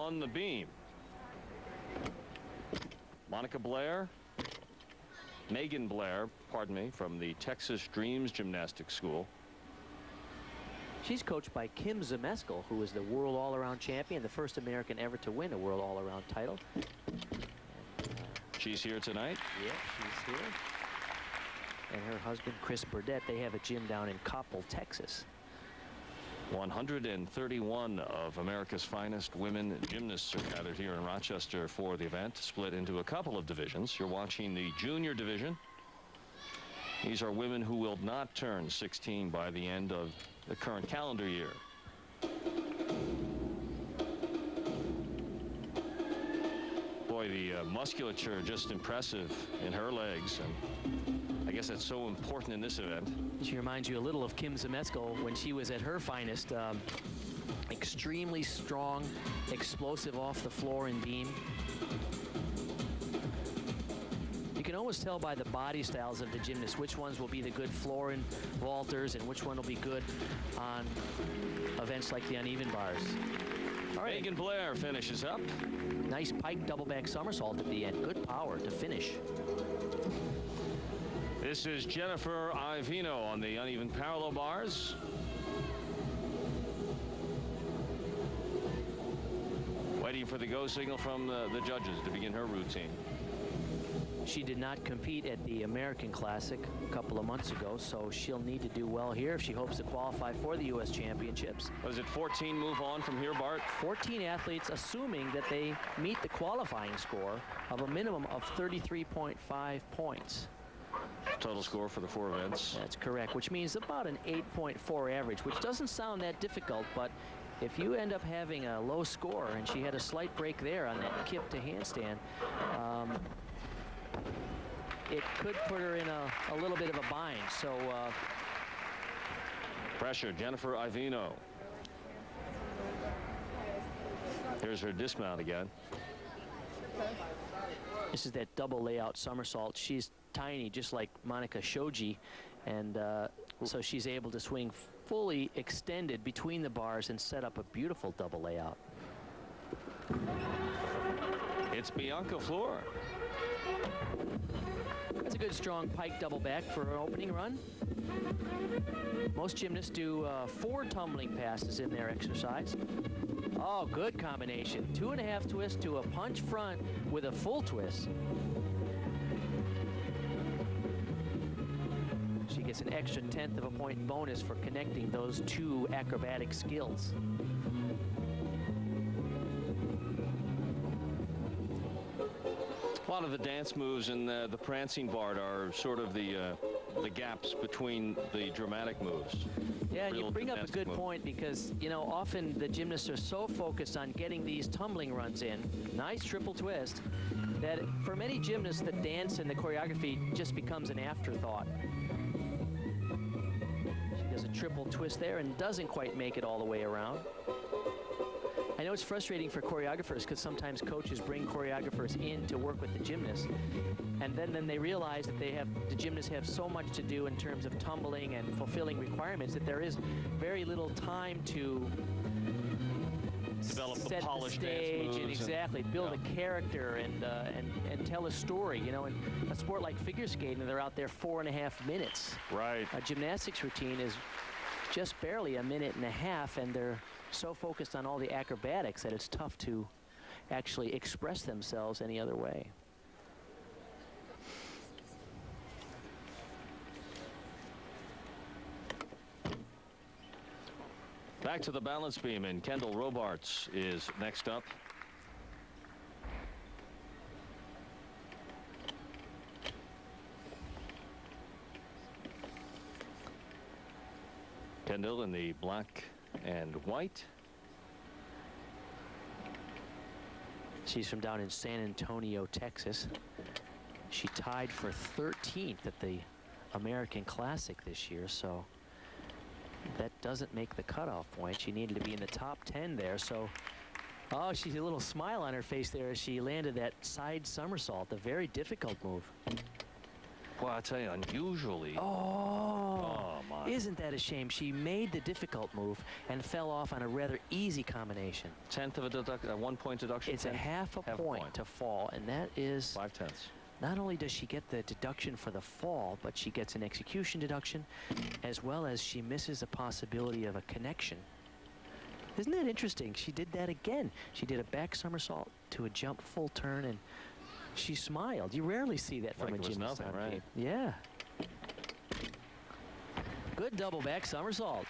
on the beam. Blair, Meghan Blair, pardon me, from the Texas Dreams Gymnastics School. She's coached by Kim Zmeskal, who is the world all-around champion, the first American ever to win a world all-around title. She's here tonight. Yeah, she's here. And her husband, Chris Burdett, they have a gym down in Coppell, Texas. 131 of America's finest women gymnasts are gathered here in Rochester for the event, split into a couple of divisions. You're watching the junior division. These are women who will not turn 16 by the end of the current calendar year. Boy, the musculature just impressive in her legs, and I guess that's so important in this event. She reminds you a little of Kim Zmeskal when she was at her finest. Extremely strong, explosive off the floor and beam. You can always tell by the body styles of the gymnasts which ones will be the good floor and vaulters and which one will be good on events like the uneven bars. All right. Meghan Blair finishes up. Nice pike double back somersault at the end. Good power to finish. This is Jennifer Iovino on the uneven parallel bars. Waiting for the go signal from the judges to begin her routine. She did not compete at the American Classic a couple of months ago, so she'll need to do well here if she hopes to qualify for the U.S. Championships. Was it 14 move on from here, Bart? 14 athletes, assuming that they meet the qualifying score of a minimum of 33.5 points. Total score for the 4 events. That's correct, which means about an 8.4 average, which doesn't sound that difficult, but if you end up having a low score, and she had a slight break there on that kip to handstand, it could put her in a little bit of a bind. So pressure, Jennifer Iovino. Here's her dismount again. This is that double layout somersault. She's tiny, just like Monica Shoji, and so she's able to swing fully extended between the bars and set up a beautiful double layout. It's Bianca Flohr. That's a good strong pike double back for an opening run. Most gymnasts do 4 tumbling passes in their exercise. Oh, good combination. 2.5 twists to a punch front with a full twist. She gets an extra 1/10 of a point bonus for connecting those 2 acrobatic skills. A lot of the dance moves in the prancing Bart are sort of the gaps between the dramatic moves. Yeah, and you bring up a good point, because, you know, often the gymnasts are so focused on getting these tumbling runs in, nice triple twist, that for many gymnasts, the dance and the choreography just becomes an afterthought. She does a triple twist there and doesn't quite make it all the way around. I know it's frustrating for choreographers, because sometimes coaches bring choreographers in to work with the gymnasts, and then they realize that the gymnasts have so much to do in terms of tumbling and fulfilling requirements that there is very little time to develop set the polished the stage dance moves and exactly build a character and tell a story. You know, in a sport like figure skating, they're out there 4.5 minutes. Right. A gymnastics routine is just barely 1.5 minutes, and they're so focused on all the acrobatics that it's tough to actually express themselves any other way. Back to the balance beam, and Kyndal Robarts is next up. Kyndal in the black and white. She's from down in San Antonio, Texas. She tied for 13th at the American Classic this year, so that doesn't make the cutoff point. She needed to be in the top 10 there, so oh, she's a little smile on her face there as she landed that side somersault, a very difficult move. Well, I tell you, unusually. Oh, my. isn't that a shame? She made the difficult move and fell off on a rather easy combination. 1/10 of a deduction, a 1-point deduction. It's a half a point to fall, and that is 5/10. not only does she get the deduction for the fall, but she gets an execution deduction, as well as she misses a possibility of a connection. Isn't that interesting? She did that again. She did a back somersault to a jump full turn, and she smiled. You rarely see that from Like a it was gymnast nothing, on right? tape. Yeah. Good double back somersault.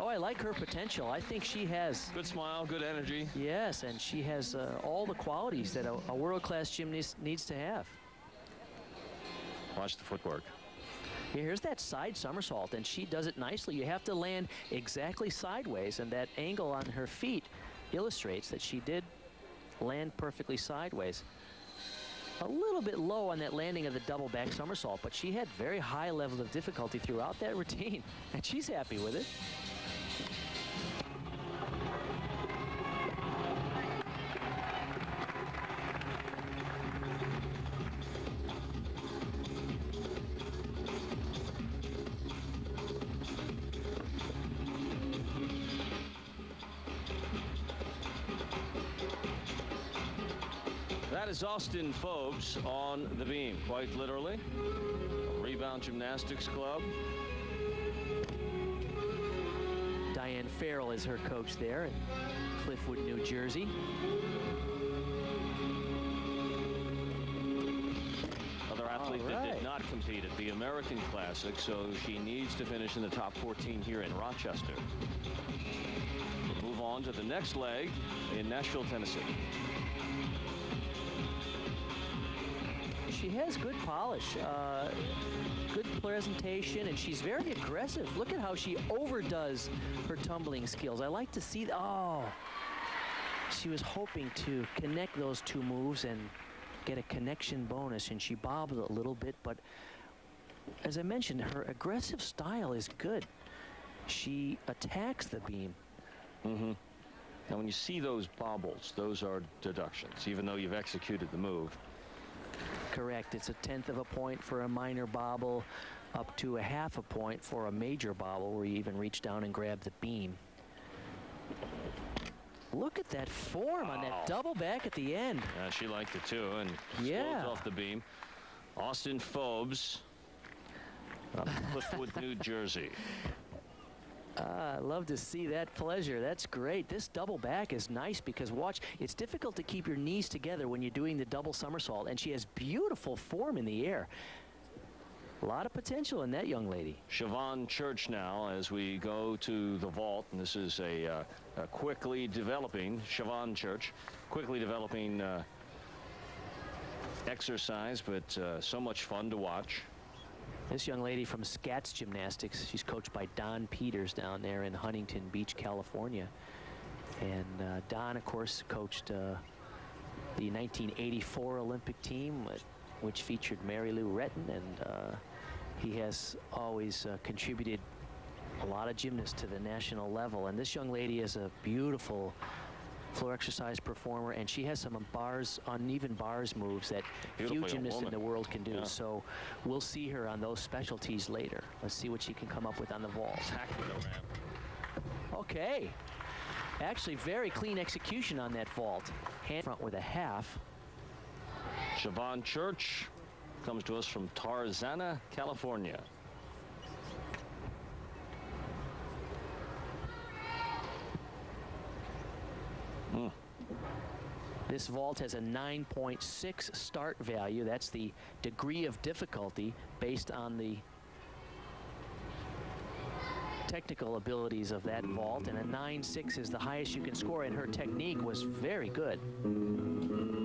Oh, I like her potential. I think she has... Good smile, good energy. Yes, and she has all the qualities that a world-class gymnast needs to have. Watch the footwork. Here's that side somersault, and she does it nicely. You have to land exactly sideways, and that angle on her feet illustrates that she did land perfectly sideways. A little bit low on that landing of the double back somersault, but she had very high level of difficulty throughout that routine, and she's happy with it. That is Austyn Fobes on the beam, quite literally. Rebound Gymnastics Club. Diane Farrell is her coach there in Cliffwood, New Jersey. Other athlete that did not compete at the American Classic, so she needs to finish in the top 14 here in Rochester. We'll move on to the next leg in Nashville, Tennessee. She has good polish, good presentation, and she's very aggressive. Look at how she overdoes her tumbling skills. I like to see, she was hoping to connect those two moves and get a connection bonus, and she bobbled a little bit, but as I mentioned, her aggressive style is good. She attacks the beam. Now, when you see those bobbles, those are deductions, even though you've executed the move. Correct. It's a 1/10 of a point for a minor bobble, up to a half a point for a major bobble where you even reach down and grab the beam. Look at that form on that double back at the end. Yeah, she liked it too, and Yeah. explodes off the beam. Austyn Fobes, up Cliffwood, New Jersey. I love to see that pleasure. That's great. This double back is nice because, watch, it's difficult to keep your knees together when you're doing the double somersault, and she has beautiful form in the air. A lot of potential in that young lady. Shavahn Church now as we go to the vault, and this is a quickly developing, Shavahn Church, quickly developing exercise, but so much fun to watch. This young lady from Scats Gymnastics, she's coached by Don Peters down there in Huntington Beach, California. And Don, of course, coached the 1984 Olympic team, which featured Mary Lou Retton, and he has always contributed a lot of gymnasts to the national level. And this young lady is a beautiful floor exercise performer, and she has some uneven bars moves that few gymnasts in the world can do. Yeah. So we'll see her on those specialties later. Let's see what she can come up with on the vault. Okay. Actually, very clean execution on that vault. Hand front with a half. Shavahn Church comes to us from Tarzana, California. This vault has a 9.6 start value. That's the degree of difficulty based on the technical abilities of that vault, and a 9.6 is the highest you can score, and her technique was very good.